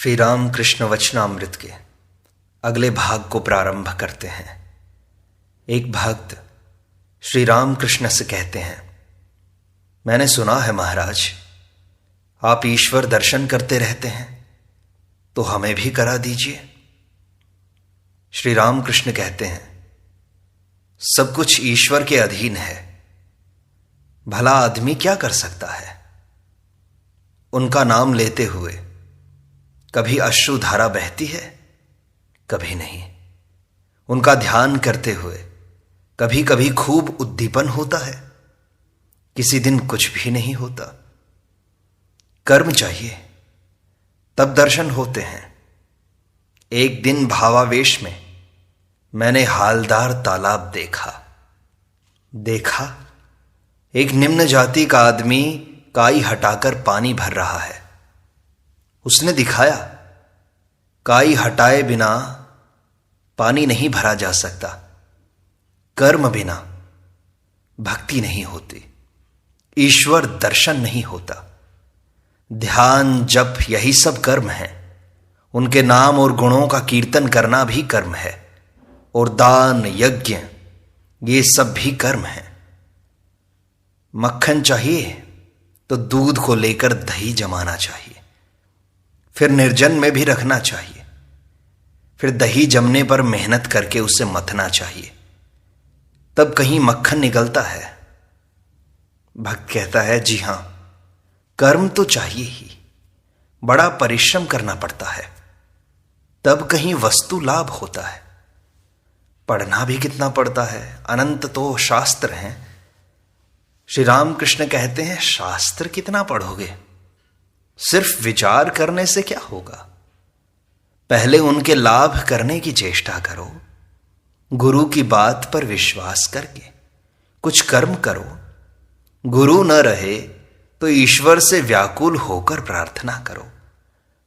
श्री राम कृष्ण वचनामृत के अगले भाग को प्रारंभ करते हैं। एक भक्त श्री राम कृष्ण से कहते हैं, मैंने सुना है महाराज, आप ईश्वर दर्शन करते रहते हैं, तो हमें भी करा दीजिए। श्री राम कृष्ण कहते हैं, सब कुछ ईश्वर के अधीन है, भला आदमी क्या कर सकता है। उनका नाम लेते हुए कभी अश्रु धारा बहती है, कभी नहीं। उनका ध्यान करते हुए कभी कभी खूब उद्दीपन होता है, किसी दिन कुछ भी नहीं होता। कर्म चाहिए तब दर्शन होते हैं। एक दिन भावावेश में मैंने हालदार तालाब देखा एक निम्न जाति का आदमी काई हटाकर पानी भर रहा है। उसने दिखाया, काई हटाए बिना पानी नहीं भरा जा सकता। कर्म बिना भक्ति नहीं होती, ईश्वर दर्शन नहीं होता। ध्यान जप यही सब कर्म है। उनके नाम और गुणों का कीर्तन करना भी कर्म है, और दान यज्ञ ये सब भी कर्म है। मक्खन चाहिए तो दूध को लेकर दही जमाना चाहिए, फिर निर्जन में भी रखना चाहिए, फिर दही जमने पर मेहनत करके उसे मथना चाहिए, तब कहीं मक्खन निकलता है। भक्त कहता है, जी हां, कर्म तो चाहिए ही, बड़ा परिश्रम करना पड़ता है, तब कहीं वस्तु लाभ होता है। पढ़ना भी कितना पड़ता है, अनंत तो शास्त्र हैं। श्री राम कृष्ण कहते हैं, शास्त्र कितना पढ़ोगे, सिर्फ विचार करने से क्या होगा। पहले उनके लाभ करने की चेष्टा करो। गुरु की बात पर विश्वास करके कुछ कर्म करो। गुरु न रहे तो ईश्वर से व्याकुल होकर प्रार्थना करो।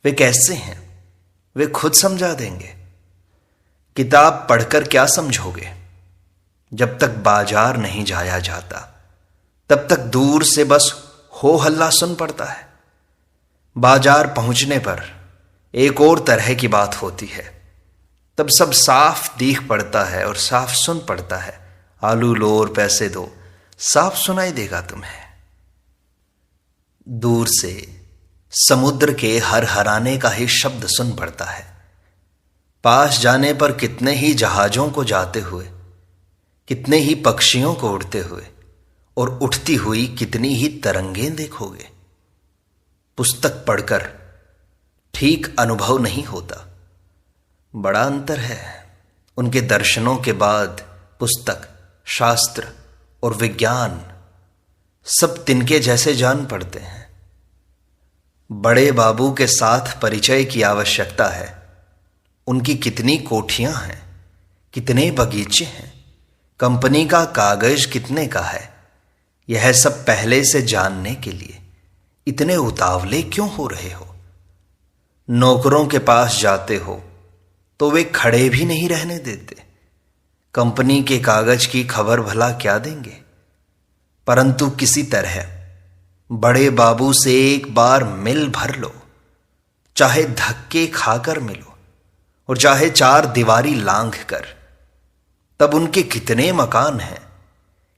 वे कैसे हैं, वे खुद समझा देंगे। किताब पढ़कर क्या समझोगे। जब तक बाजार नहीं जाया जाता, तब तक दूर से बस हो हल्ला सुन पड़ता है। बाजार पहुंचने पर एक और तरह की बात होती है, तब सब साफ दिख पड़ता है और साफ सुन पड़ता है। आलू लो और पैसे दो, साफ सुनाई देगा तुम्हें। दूर से समुद्र के हर हराने का ही शब्द सुन पड़ता है। पास जाने पर कितने ही जहाजों को जाते हुए, कितने ही पक्षियों को उड़ते हुए और उठती हुई कितनी ही तरंगें देखोगे। पुस्तक पढ़कर ठीक अनुभव नहीं होता, बड़ा अंतर है। उनके दर्शनों के बाद पुस्तक, शास्त्र और विज्ञान सब तिनके जैसे जान पड़ते हैं। बड़े बाबू के साथ परिचय की आवश्यकता है। उनकी कितनी कोठियां हैं, कितने बगीचे हैं, कंपनी का कागज कितने का है, यह सब पहले से जानने के लिए इतने उतावले क्यों हो रहे हो। नौकरों के पास जाते हो तो वे खड़े भी नहीं रहने देते। कंपनी के कागज की खबर भला क्या देंगे। परंतु किसी तरह बड़े बाबू से एक बार मिल भर लो, चाहे धक्के खाकर मिलो और चाहे चार दीवारी लांघ कर। तब उनके कितने मकान हैं,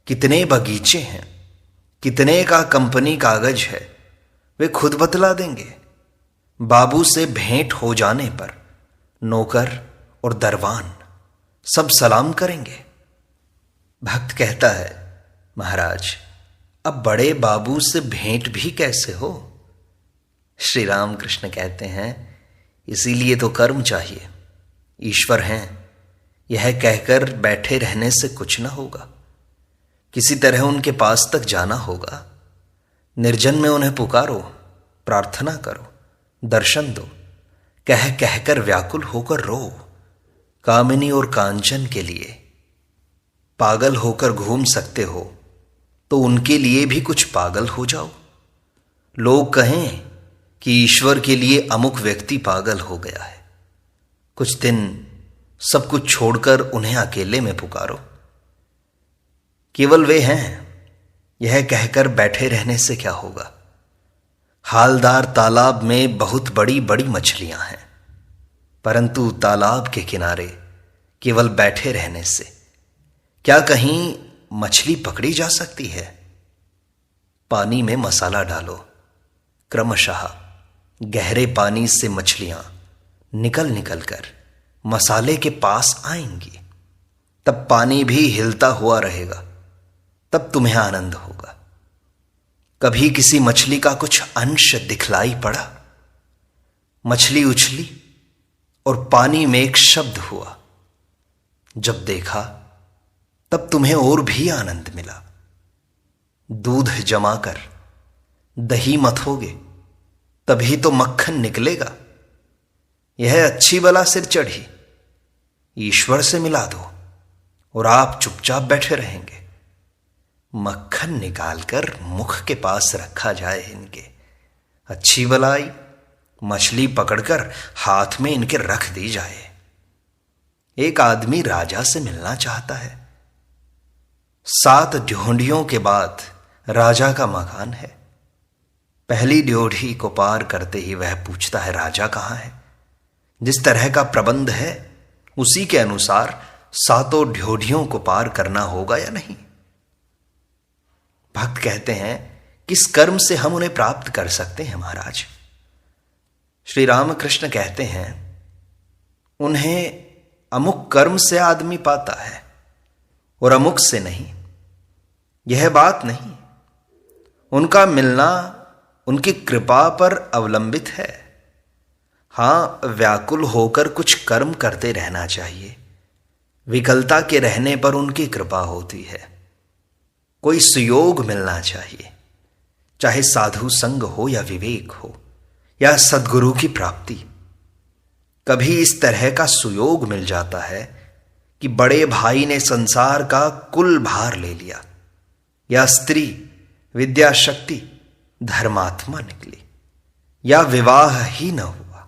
कितने बगीचे हैं, कितने का कंपनी कागज है, वे खुद बतला देंगे। बाबू से भेंट हो जाने पर नौकर और दरवान सब सलाम करेंगे। भक्त कहता है, महाराज, अब बड़े बाबू से भेंट भी कैसे हो। श्री राम कृष्ण कहते हैं, इसीलिए तो कर्म चाहिए। ईश्वर हैं यह कहकर बैठे रहने से कुछ न होगा, किसी तरह उनके पास तक जाना होगा। निर्जन में उन्हें पुकारो, प्रार्थना करो, दर्शन दो, कह कहकर व्याकुल होकर रो। कामिनी और कांचन के लिए पागल होकर घूम सकते हो तो उनके लिए भी कुछ पागल हो जाओ। लोग कहें कि ईश्वर के लिए अमुक व्यक्ति पागल हो गया है, कुछ दिन सब कुछ छोड़कर उन्हें अकेले में पुकारो। केवल वे हैं यह कहकर बैठे रहने से क्या होगा। हालदार तालाब में बहुत बड़ी बड़ी मछलियां हैं, परंतु तालाब के किनारे केवल बैठे रहने से क्या कहीं मछली पकड़ी जा सकती है? पानी में मसाला डालो, क्रमशः गहरे पानी से मछलियां निकल निकल कर मसाले के पास आएंगी। तब पानी भी हिलता हुआ रहेगा, तब तुम्हें आनंद होगा। कभी किसी मछली का कुछ अंश दिखलाई पड़ा? मछली उछली और पानी में एक शब्द हुआ। जब देखा तब तुम्हें और भी आनंद मिला। दूध जमाकर दही मथोगे तभी तो मक्खन निकलेगा। यह अच्छी बला सिर चढ़ी, ईश्वर से मिला दो और आप चुपचाप बैठे रहेंगे। मक्खन निकालकर मुख के पास रखा जाए इनके, अच्छी भलाई मछली पकड़कर हाथ में इनके रख दी जाए। एक आदमी राजा से मिलना चाहता है। 7 ड्योढ़ियों के बाद राजा का मकान है। पहली ड्योढ़ी को पार करते ही वह पूछता है, राजा कहां है? जिस तरह का प्रबंध है उसी के अनुसार 7 ड्योढ़ियों को पार करना होगा या नहीं? भक्त कहते हैं, किस कर्म से हम उन्हें प्राप्त कर सकते हैं महाराज? श्री रामकृष्ण कहते हैं, उन्हें अमुक कर्म से आदमी पाता है और अमुक से नहीं। यह बात नहीं, उनका मिलना उनकी कृपा पर अवलंबित है। हां, व्याकुल होकर कुछ कर्म करते रहना चाहिए। विकलता के रहने पर उनकी कृपा होती है। कोई सुयोग मिलना चाहिए, चाहे साधु संग हो या विवेक हो या सद्गुरु की प्राप्ति। कभी इस तरह का सुयोग मिल जाता है कि बड़े भाई ने संसार का कुल भार ले लिया, या स्त्री विद्या शक्ति धर्मात्मा निकली, या विवाह ही न हुआ।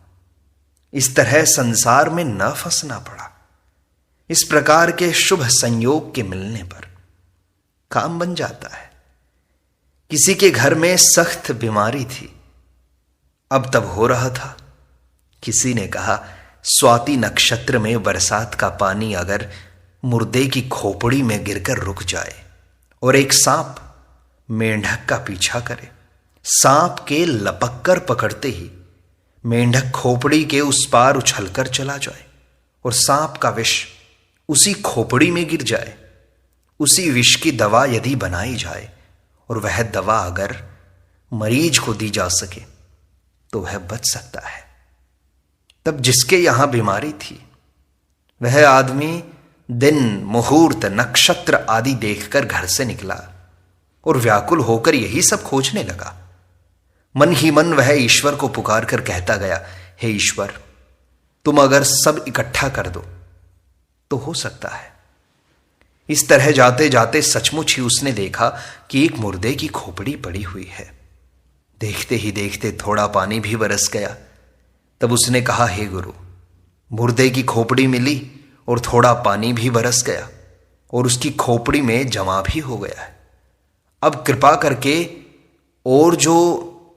इस तरह संसार में न फंसना पड़ा। इस प्रकार के शुभ संयोग के मिलने पर काम बन जाता है। किसी के घर में सख्त बीमारी थी, अब तब हो रहा था। किसी ने कहा, स्वाति नक्षत्र में बरसात का पानी अगर मुर्दे की खोपड़ी में गिरकर रुक जाए और एक सांप मेंढक का पीछा करे, सांप के लपक कर पकड़ते ही मेंढक खोपड़ी के उस पार उछलकर चला जाए और सांप का विष उसी खोपड़ी में गिर जाए, उसी विष की दवा यदि बनाई जाए और वह दवा अगर मरीज को दी जा सके तो वह बच सकता है। तब जिसके यहां बीमारी थी वह आदमी दिन मुहूर्त नक्षत्र आदि देखकर घर से निकला और व्याकुल होकर यही सब खोजने लगा। मन ही मन वह ईश्वर को पुकार कर कहता गया, हे ईश्वर, तुम अगर सब इकट्ठा कर दो तो हो सकता है। इस तरह जाते जाते सचमुच ही उसने देखा कि एक मुर्दे की खोपड़ी पड़ी हुई है। देखते ही देखते थोड़ा पानी भी बरस गया। तब उसने कहा, हे गुरु, मुर्दे की खोपड़ी मिली और थोड़ा पानी भी बरस गया और उसकी खोपड़ी में जमा भी हो गया है। अब कृपा करके और जो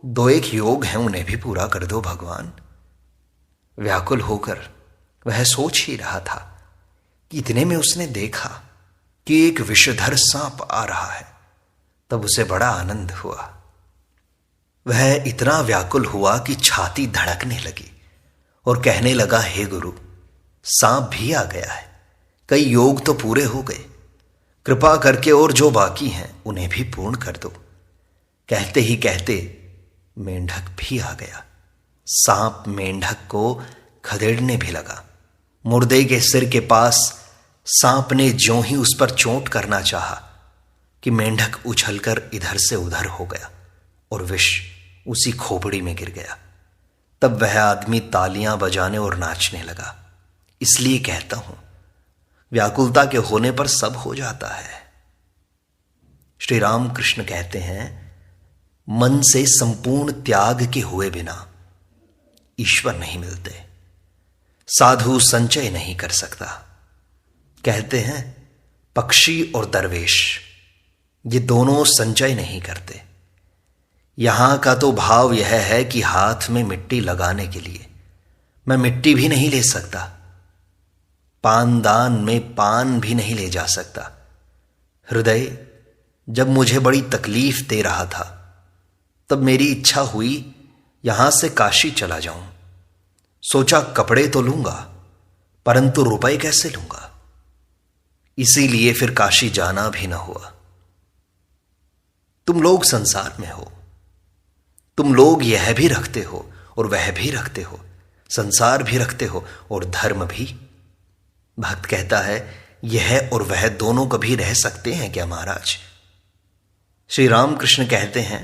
2-1 योग हैं उन्हें भी पूरा कर दो भगवान। व्याकुल होकर वह सोच ही रहा था कि इतने में उसने देखा कि एक विषधर सांप आ रहा है। तब उसे बड़ा आनंद हुआ। वह इतना व्याकुल हुआ कि छाती धड़कने लगी और कहने लगा, हे गुरु, सांप भी आ गया है, कई योग तो पूरे हो गए, कृपा करके और जो बाकी हैं उन्हें भी पूर्ण कर दो। कहते ही कहते मेंढक भी आ गया। सांप मेंढक को खदेड़ने भी लगा। मुर्दे के सिर के पास सांप ने ज्यों ही उस पर चोट करना चाहा कि मेंढक उछलकर इधर से उधर हो गया और विष उसी खोपड़ी में गिर गया। तब वह आदमी तालियां बजाने और नाचने लगा। इसलिए कहता हूं, व्याकुलता के होने पर सब हो जाता है। श्री रामकृष्ण कहते हैं, मन से संपूर्ण त्याग के हुए बिना ईश्वर नहीं मिलते। साधु संचय नहीं कर सकता। कहते हैं, पक्षी और दरवेश ये दोनों संचय नहीं करते। यहां का तो भाव यह है कि हाथ में मिट्टी लगाने के लिए मैं मिट्टी भी नहीं ले सकता, पानदान में पान भी नहीं ले जा सकता। हृदय जब मुझे बड़ी तकलीफ दे रहा था तब मेरी इच्छा हुई यहां से काशी चला जाऊं। सोचा कपड़े तो लूंगा परंतु रुपए कैसे लूंगा, इसीलिए फिर काशी जाना भी न हुआ। तुम लोग संसार में हो, तुम लोग यह भी रखते हो और वह भी रखते हो, संसार भी रखते हो और धर्म भी। भक्त कहता है यह और वह दोनों कभी रह सकते हैं क्या महाराज? श्री रामकृष्ण कहते हैं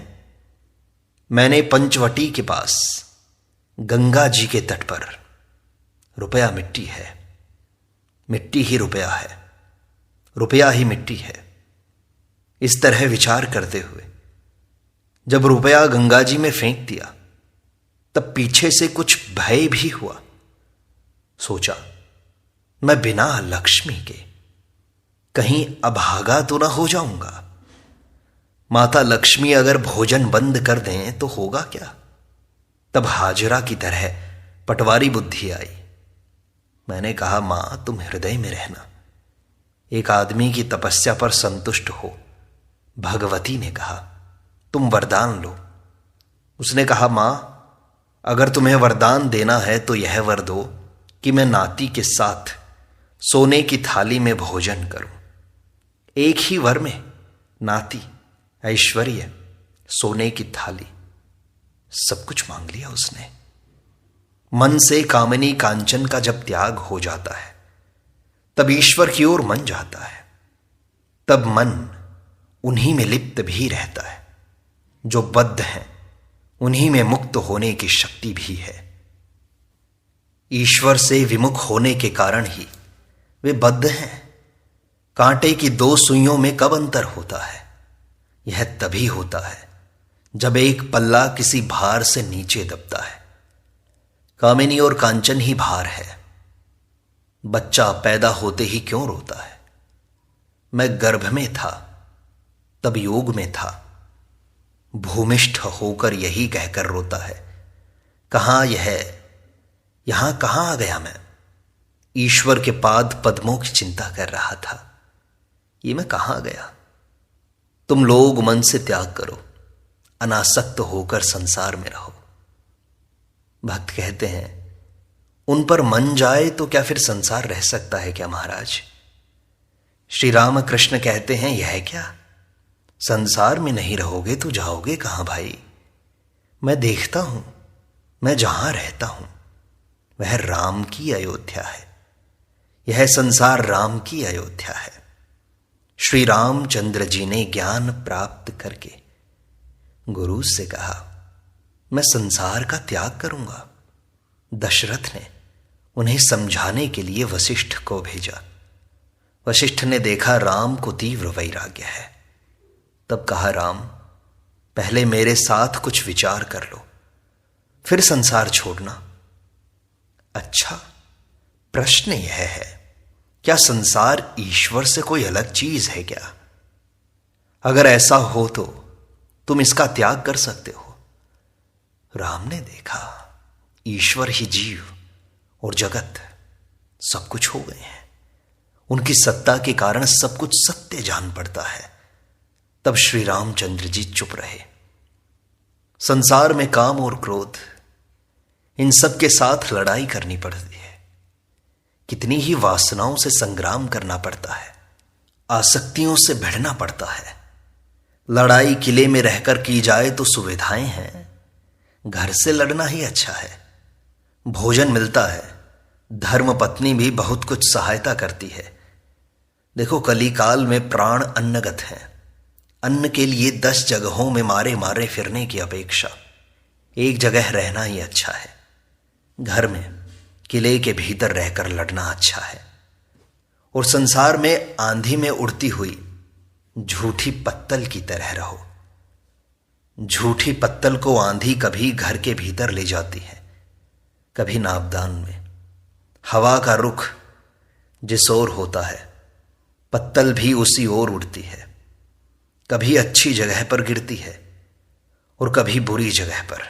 मैंने पंचवटी के पास गंगा जी के तट पर, रुपया मिट्टी है, मिट्टी ही रुपया है, रुपया ही मिट्टी है, इस तरह विचार करते हुए जब रुपया गंगा जी में फेंक दिया तब पीछे से कुछ भय भी हुआ। सोचा मैं बिना लक्ष्मी के कहीं अभागा तो ना हो जाऊंगा। माता लक्ष्मी अगर भोजन बंद कर दें तो होगा क्या? तब हाजरा की तरह पटवारी बुद्धि आई। मैंने कहा मां तुम हृदय में रहना, एक आदमी की तपस्या पर संतुष्ट हो। भगवती ने कहा तुम वरदान लो। उसने कहा मां अगर तुम्हें वरदान देना है तो यह वर दो कि मैं नाती के साथ सोने की थाली में भोजन करूं। एक ही वर में नाती, ऐश्वर्य, सोने की थाली, सब कुछ मांग लिया उसने। मन से कामनी कांचन का जब त्याग हो जाता है तब ईश्वर की ओर मन जाता है, तब मन उन्हीं में लिप्त भी रहता है। जो बद्ध हैं उन्हीं में मुक्त होने की शक्ति भी है। ईश्वर से विमुख होने के कारण ही वे बद्ध हैं। कांटे की दो सुइयों में कब अंतर होता है? यह तभी होता है जब एक पल्ला किसी भार से नीचे दबता है। कामिनी और कांचन ही भार है। बच्चा पैदा होते ही क्यों रोता है? मैं गर्भ में था तब योग में था, भूमिष्ठ होकर यही कहकर रोता है कहां यहां कहां आ गया मैं? ईश्वर के पाद पद्मों की चिंता कर रहा था, ये मैं कहां गया? तुम लोग मन से त्याग करो, अनासक्त होकर संसार में रहो। भक्त कहते हैं उन पर मन जाए तो क्या फिर संसार रह सकता है क्या महाराज? श्री रामकृष्ण कहते हैं यह क्या, संसार में नहीं रहोगे तो जाओगे कहां भाई? मैं देखता हूं, मैं जहां रहता हूं वह राम की अयोध्या है, यह संसार राम की अयोध्या है। श्री रामचंद्र जी ने ज्ञान प्राप्त करके गुरु से कहा मैं संसार का त्याग करूंगा। दशरथ ने उन्हें समझाने के लिए वशिष्ठ को भेजा। वशिष्ठ ने देखा राम को तीव्र वैराग्य है, तब कहा राम पहले मेरे साथ कुछ विचार कर लो, फिर संसार छोड़ना। अच्छा, प्रश्न यह है क्या संसार ईश्वर से कोई अलग चीज है क्या? अगर ऐसा हो तो तुम इसका त्याग कर सकते हो। राम ने देखा ईश्वर ही जीव और जगत सब कुछ हो गए हैं, उनकी सत्ता के कारण सब कुछ सत्य जान पड़ता है। तब श्री रामचंद्र जी चुप रहे। संसार में काम और क्रोध, इन सब के साथ लड़ाई करनी पड़ती है। कितनी ही वासनाओं से संग्राम करना पड़ता है, आसक्तियों से भिड़ना पड़ता है। लड़ाई किले में रहकर की जाए तो सुविधाएं हैं, घर से लड़ना ही अच्छा है। भोजन मिलता है, धर्म पत्नी भी बहुत कुछ सहायता करती है। देखो कलिकाल में प्राण अन्नगत हैं, अन्न के लिए 10 जगहों में मारे मारे फिरने की अपेक्षा एक जगह रहना ही अच्छा है। घर में किले के भीतर रहकर लड़ना अच्छा है। और संसार में आंधी में उड़ती हुई झूठी पत्तल की तरह रहो। झूठी पत्तल को आंधी कभी घर के भीतर ले जाती है, कभी नाबदान में। हवा का रुख जिस ओर होता है पत्तल भी उसी ओर उड़ती है, कभी अच्छी जगह पर गिरती है और कभी बुरी जगह पर।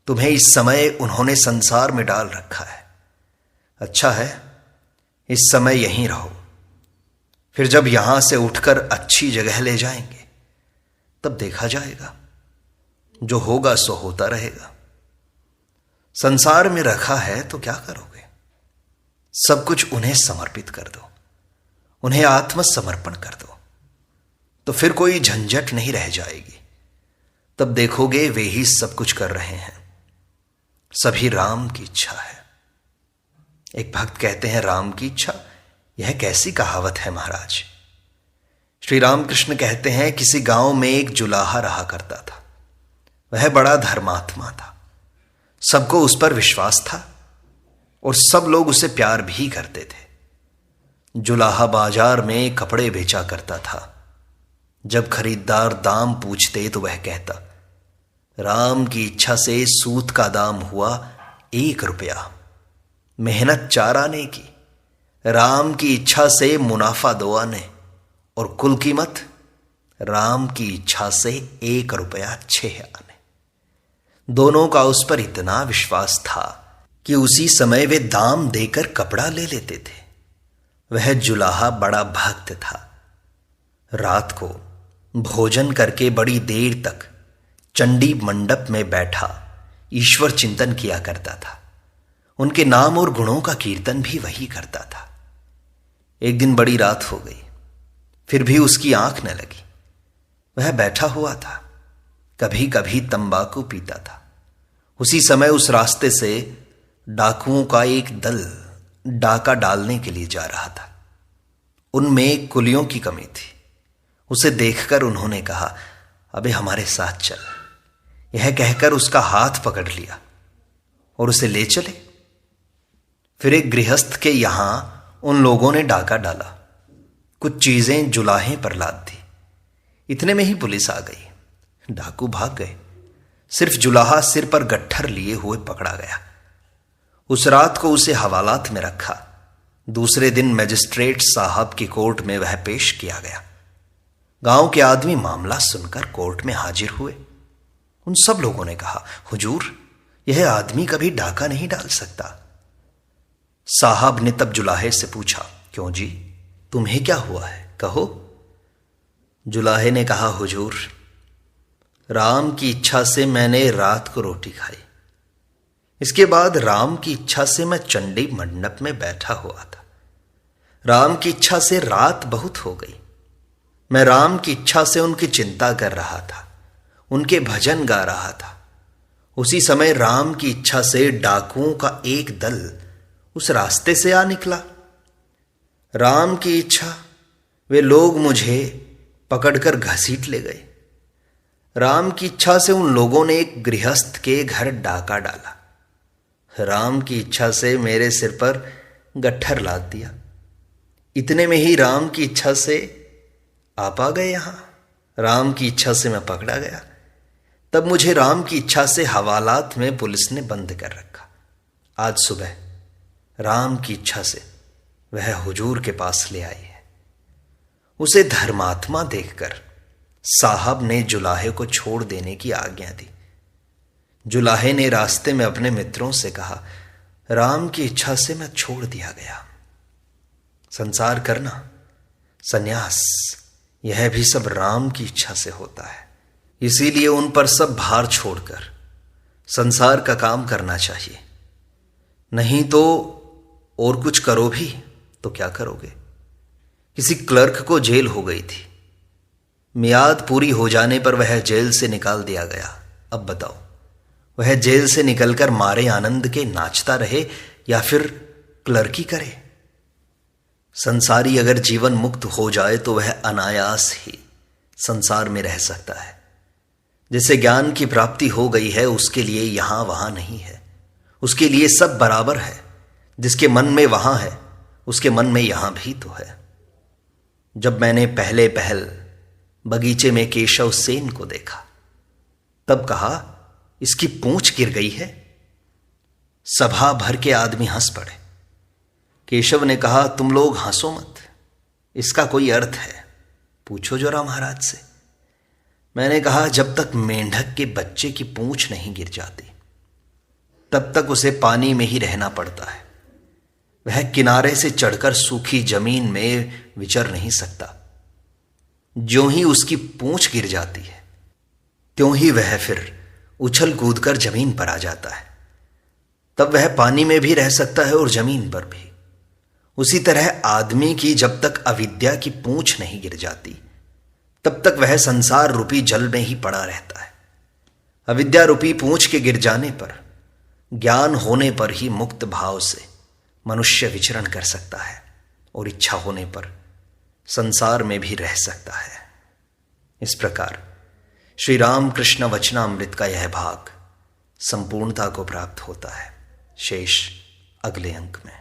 तुम्हें इस समय उन्होंने संसार में डाल रखा है। अच्छा है, इस समय यहीं रहो। फिर जब यहां से उठकर अच्छी जगह ले जाएंगे तब देखा जाएगा। जो होगा सो होता रहेगा। संसार में रखा है तो क्या करोगे? सब कुछ उन्हें समर्पित कर दो, उन्हें आत्मसमर्पण कर दो, तो फिर कोई झंझट नहीं रह जाएगी। तब देखोगे वे ही सब कुछ कर रहे हैं। सभी राम की इच्छा है। एक भक्त कहते हैं, राम की इच्छा, यह कैसी कहावत है महाराज? श्री रामकृष्ण कहते हैं, किसी गांव में एक जुलाहा रहा करता था। वह बड़ा धर्मात्मा था। सबको उस पर विश्वास था और सब लोग उसे प्यार भी करते थे। जुलाहा बाजार में कपड़े बेचा करता था। जब खरीदार दाम पूछते तो वह कहता, राम की इच्छा से सूत का दाम हुआ 1 रुपया। मेहनत 4 आने की, राम की इच्छा से मुनाफा 2 आने, और कुल कीमत राम की इच्छा से 1 रुपया 6 आने। दोनों का उस पर इतना विश्वास था कि उसी समय वे दाम देकर कपड़ा ले लेते थे। वह जुलाहा बड़ा भक्त था। रात को भोजन करके बड़ी देर तक चंडी मंडप में बैठा ईश्वर चिंतन किया करता था। उनके नाम और गुणों का कीर्तन भी वही करता था। एक दिन बड़ी रात हो गई, फिर भी उसकी आंख न लगी। वह बैठा हुआ था। कभी कभी तंबाकू पीता था। उसी समय उस रास्ते से डाकुओं का एक दल डाका डालने के लिए जा रहा था। उनमें कुलियों की कमी थी। उसे देखकर उन्होंने कहा, अबे हमारे साथ चल। यह कहकर उसका हाथ पकड़ लिया और उसे ले चले। फिर एक गृहस्थ के यहां उन लोगों ने डाका डाला। कुछ चीजें जुलाहे पर लाद दी। इतने में ही पुलिस आ गई। डाकू भाग गए। सिर्फ जुलाहा सिर पर गट्ठर लिए हुए पकड़ा गया। उस रात को उसे हवालात में रखा। दूसरे दिन मजिस्ट्रेट साहब की कोर्ट में वह पेश किया गया। गांव के आदमी मामला सुनकर कोर्ट में हाजिर हुए। उन सब लोगों ने कहा, हुजूर, यह आदमी कभी डाका नहीं डाल सकता। साहब ने तब जुलाहे से पूछा, क्यों जी, तुम्हें क्या हुआ है, कहो। जुलाहे ने कहा, हुजूर, राम की इच्छा से मैंने रात को रोटी खाई। इसके बाद राम की इच्छा से मैं चंडी मंडप में बैठा हुआ था। राम की इच्छा से रात बहुत हो गई। मैं राम की इच्छा से उनकी चिंता कर रहा था, उनके भजन गा रहा था। उसी समय राम की इच्छा से डाकुओं का एक दल उस रास्ते से आ निकला। राम की इच्छा, वे लोग मुझे पकड़कर घसीट ले गए। राम की इच्छा से उन लोगों ने एक गृहस्थ के घर डाका डाला। राम की इच्छा से मेरे सिर पर गट्ठर लाद दिया। इतने में ही राम की इच्छा से आप आ गए यहां। राम की इच्छा से मैं पकड़ा गया। तब मुझे राम की इच्छा से हवालात में पुलिस ने बंद कर रखा। आज सुबह राम की इच्छा से वह हुजूर के पास ले आई है। उसे धर्मात्मा देखकर साहब ने जुलाहे को छोड़ देने की आज्ञा दी। जुलाहे ने रास्ते में अपने मित्रों से कहा, राम की इच्छा से मैं छोड़ दिया गया। संसार करना, सन्यास, यह भी सब राम की इच्छा से होता है। इसीलिए उन पर सब भार छोड़कर संसार का काम करना चाहिए। नहीं तो और कुछ करो भी तो क्या करोगे। किसी क्लर्क को जेल हो गई थी। मियाद पूरी हो जाने पर वह जेल से निकाल दिया गया। अब बताओ, वह जेल से निकलकर मारे आनंद के नाचता रहे या फिर क्लर्की करे। संसारी अगर जीवन मुक्त हो जाए तो वह अनायास ही संसार में रह सकता है। जिसे ज्ञान की प्राप्ति हो गई है उसके लिए यहां वहां नहीं है। उसके लिए सब बराबर है। जिसके मन में वहां है उसके मन में यहां भी तो है। जब मैंने पहले पहल बगीचे में केशव सेन को देखा तब कहा, इसकी पूंछ गिर गई है। सभा भर के आदमी हंस पड़े। केशव ने कहा, तुम लोग हंसो मत, इसका कोई अर्थ है, पूछो जरा महाराज से। मैंने कहा, जब तक मेंढक के बच्चे की पूंछ नहीं गिर जाती तब तक उसे पानी में ही रहना पड़ता है। वह किनारे से चढ़कर सूखी जमीन में विचर नहीं सकता। ज्यों ही उसकी पूंछ गिर जाती है त्यों ही वह फिर उछल कूद कर जमीन पर आ जाता है। तब वह पानी में भी रह सकता है और जमीन पर भी। उसी तरह आदमी की जब तक अविद्या की पूंछ नहीं गिर जाती तब तक वह संसार रूपी जल में ही पड़ा रहता है। अविद्या रूपी पूंछ के गिर जाने पर, ज्ञान होने पर ही मुक्त भाव से मनुष्य विचरण कर सकता है और इच्छा होने पर संसार में भी रह सकता है। इस प्रकार श्री रामकृष्ण वचनामृत का यह भाग संपूर्णता को प्राप्त होता है। शेष अगले अंक में।